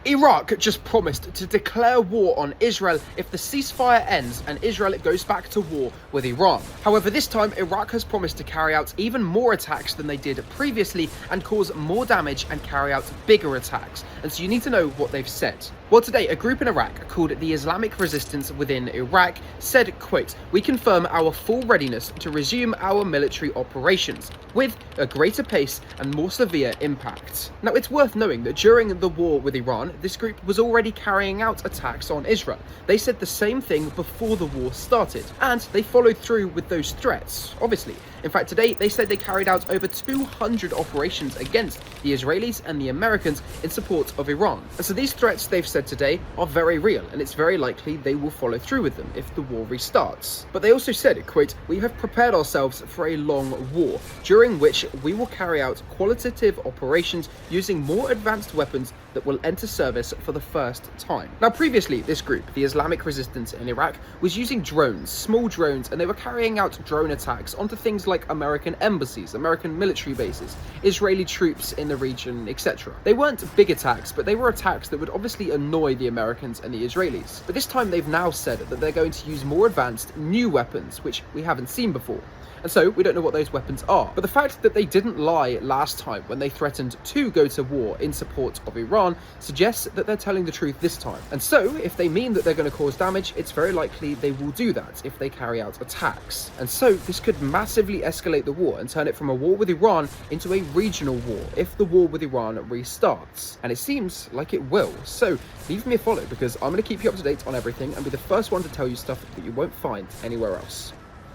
Iraq just promised to declare war on Israel if the ceasefire ends and Israel goes back to war with Iran. However, this time Iraq has promised to carry out even more attacks than they did previously and cause more damage and carry out bigger attacks. And so you need to know what they've said. Well, today, a group in Iraq called the Islamic Resistance Within Iraq said, quote, "We confirm our full readiness to resume our military operations with a greater pace and more severe impact." Now, it's worth knowing that during the war with Iran, this group was already carrying out attacks on Israel. They said the same thing before the war started, and they followed through with those threats, obviously. In fact, today they said they carried out over 200 operations against the Israelis and the Americans in support of Iran. And so these threats they've said today are very real, and it's very likely they will follow through with them if the war restarts. But they also said, quote, "We have prepared ourselves for a long war, during which we will carry out qualitative operations using more advanced weapons that will enter service for the first time." Now, previously, this group, the Islamic Resistance in Iraq, was using drones, small drones, and they were carrying out drone attacks onto things like American embassies, American military bases, Israeli troops in the region, etc. They weren't big attacks, but they were attacks that would obviously annoy the Americans and the Israelis. But this time they've now said that they're going to use more advanced, new weapons, which we haven't seen before. And so we don't know what those weapons are. But the fact that they didn't lie last time when they threatened to go to war in support of Iran suggests that they're telling the truth this time. And so if they mean that they're going to cause damage, it's very likely they will do that if they carry out attacks. And so this could massively escalate the war and turn it from a war with Iran into a regional war if the war with Iran restarts. And it seems like it will. So leave me a follow, because I'm going to keep you up to date on everything and be the first one to tell you stuff that you won't find anywhere else.